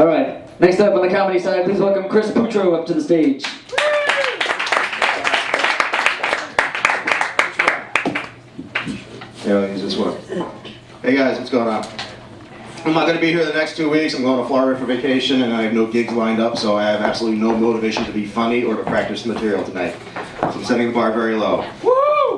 All right. Next up on the comedy side, please welcome Chris Putro up to the stage. Yeah, I'll use this one. Hey guys, what's going on? I'm not going to be here the next 2 weeks. I'm going to Florida for vacation, and I have no gigs lined up, so I have absolutely no motivation to be funny or to practice the material tonight. So I'm setting the bar very low. Woo!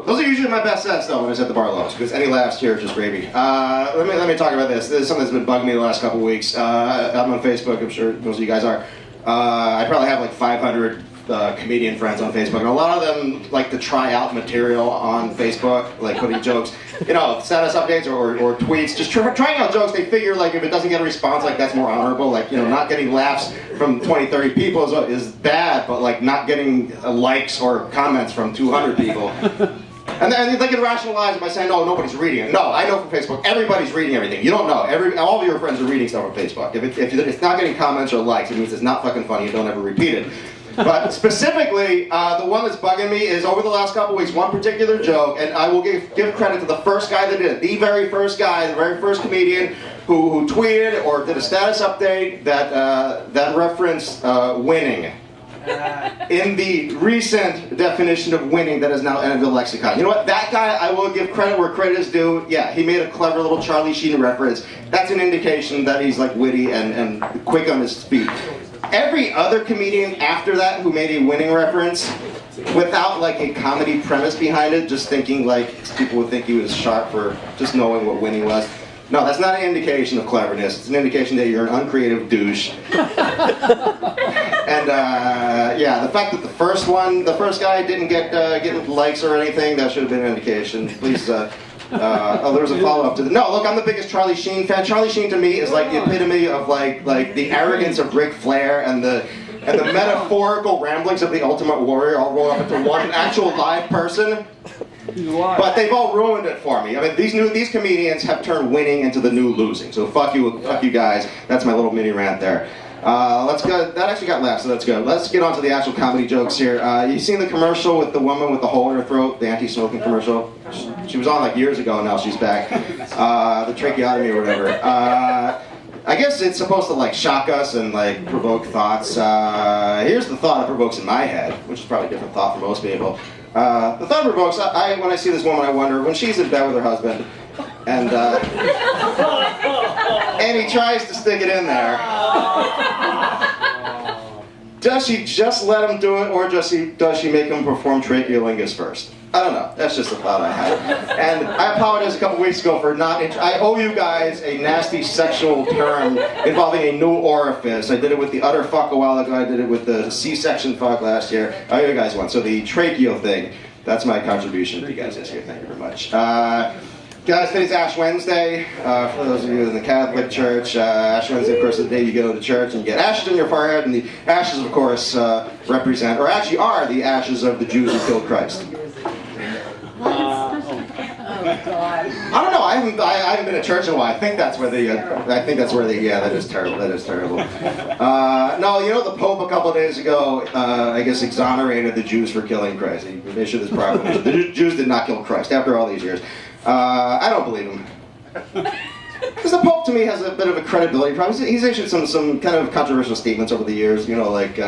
Those are usually my best sets, though, when I set the bar low, because any laughs here is just gravy. Let me talk about this. This is something that's been bugging me the last couple weeks. I'm on Facebook. I'm sure most of you guys are. I probably have like 500 comedian friends on Facebook, and a lot of them like to try out material on Facebook, like putting jokes, you know, status updates or tweets, just trying out jokes. They figure like if it doesn't get a response, like that's more honorable. Like, you know, not getting laughs from 20, 30 people is bad, but like not getting likes or comments from 200 people. And then they can rationalize it by saying, "No, nobody's reading it." No, I know from Facebook, everybody's reading everything. You don't know. All of your friends are reading stuff on Facebook. If it's not getting comments or likes, it means it's not fucking funny. You don't ever repeat it. But specifically, the one that's bugging me is over the last couple weeks, one particular joke, and I will give credit to the first guy that did it. The very first guy, the very first comedian who tweeted or did a status update that referenced winning. In the recent definition of winning that is now entered the lexicon. You know what? That guy, I will give credit where credit is due. Yeah, he made a clever little Charlie Sheen reference. That's an indication that he's like witty and quick on his feet. Every other comedian after that who made a winning reference, without like a comedy premise behind it, just thinking like people would think he was sharp for just knowing what winning was. No, that's not an indication of cleverness. It's an indication that you're an uncreative douche. And yeah, the fact that the first guy didn't get likes or anything, that should have been an indication. Please, oh, there was a follow-up to the. No, look, I'm the biggest Charlie Sheen fan. Charlie Sheen to me is like the epitome of like the arrogance of Ric Flair and the metaphorical ramblings of the Ultimate Warrior all rolled up into one actual live person. But they've all ruined it for me. I mean, these comedians have turned winning into the new losing. So fuck you guys. That's my little mini rant there. Let's go. That actually got left, so that's good. Let's get on to the actual comedy jokes here. You seen the commercial with the woman with the hole in her throat, the anti-smoking commercial? She was on like years ago, and now she's back. The tracheotomy or whatever. I guess it's supposed to like shock us and like provoke thoughts. Here's the thought it provokes in my head, which is probably a different thought for most people. The thought it provokes, when I see this woman, I wonder, when she's in bed with her husband, and he tries to stick it in there, does she just let him do it, or does she make him perform tracheolingus first? I don't know. That's just a thought I had. And I apologized a couple weeks ago for not. I owe you guys a nasty sexual term involving a new orifice. I did it with the utter fuck a while ago. I did it with the C-section fuck last year. I owe you guys one. So the tracheo thing, that's my contribution to you guys this year. Thank you very much. Guys, today's Ash Wednesday. For those of you in the Catholic Church, Ash Wednesday, of course, is the day you go to church and you get ashes in your forehead, and the ashes, of course, represent, or actually are, the ashes of the Jews who killed Christ. I don't know. I haven't been to church in a while. I think that's where yeah, that is terrible. That is terrible. No, you know, the Pope a couple of days ago, I guess, exonerated the Jews for killing Christ. He issued this proclamation. The Jews did not kill Christ after all these years. I don't believe him. Because the Pope, to me, has a bit of a credibility problem. He's issued some kind of controversial statements over the years, you know, like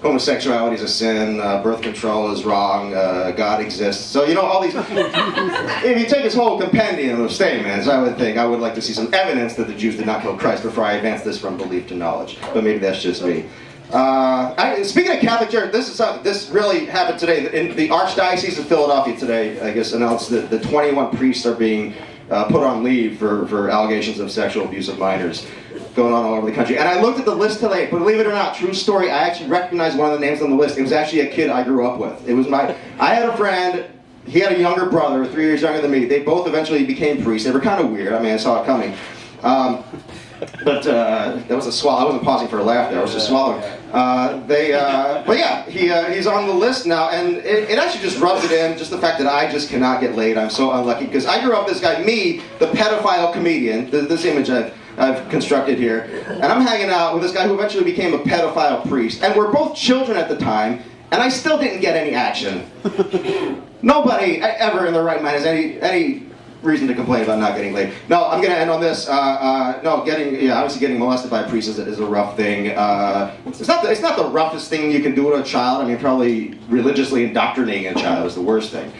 homosexuality is a sin, birth control is wrong, God exists. So, you know, all these... If you take his whole compendium of statements, I would like to see some evidence that the Jews did not kill Christ before I advance this from belief to knowledge. But maybe that's just me. Speaking of Catholic Church, this really happened today. In the Archdiocese of Philadelphia today, I guess, announced that the 21 priests are being put on leave for allegations of sexual abuse of minors going on all over the country. And I looked at the list today, believe it or not, true story, I actually recognized one of the names on the list. It was actually a kid I grew up with. I had a friend, he had a younger brother, 3 years younger than me. They both eventually became priests. They were kind of weird. I mean, I saw it coming. But that was a swallow. I wasn't pausing for a laugh there. I was just swallowing. But yeah, he's on the list now, and it actually just rubs it in, just the fact that I just cannot get laid. I'm so unlucky, because I grew up with this guy, me, the pedophile comedian, this image I've constructed here, and I'm hanging out with this guy who eventually became a pedophile priest, and we're both children at the time, and I still didn't get any action. Nobody ever in their right mind has any reason to complain about not getting laid. No, I'm gonna end on this. No, obviously getting molested by a priest is a rough thing. It's not the roughest thing you can do to a child. I mean, probably religiously indoctrinating a child is the worst thing.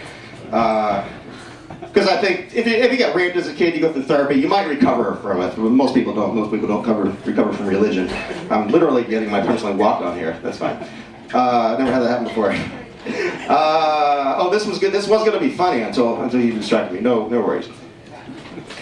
Because I think if you get raped as a kid, you go through therapy, you might recover from it. Most people don't. Most people don't recover from religion. I'm literally getting my punchline walked on here. That's fine. Never had that happen before. Oh, this was good. This was going to be funny until you distracted me. No worries.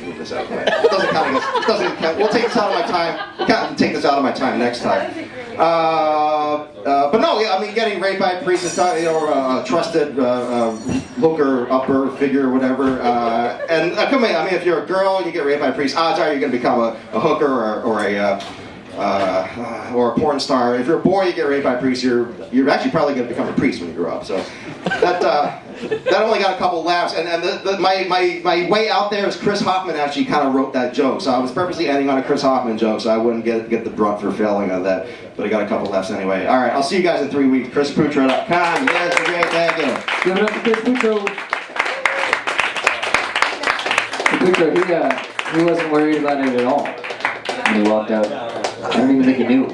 Move this out of the way. It doesn't count against. It doesn't count. We'll take this out of my time. We'll take this out of my time next time. But no, yeah, I mean, getting raped by a priest is a trusted hooker, upper figure, whatever. And come in. I mean, if you're a girl and you get raped by a priest, odds are you're going to become a hooker or a porn star. If you're a boy, you get raped by a priest. You're actually probably going to become a priest when you grow up. So that only got a couple laughs. And my way out there is Chris Hoffman actually kind of wrote that joke. So I was purposely ending on a Chris Hoffman joke, so I wouldn't get the brunt for failing on that. But I got a couple laughs anyway. All right, I'll see you guys in 3 weeks. ChrisPutro.com. You guys are great. Thank you. Give it up to Chris Putro. Putro, he wasn't worried about it at all when he walked out. I don't even think he knew.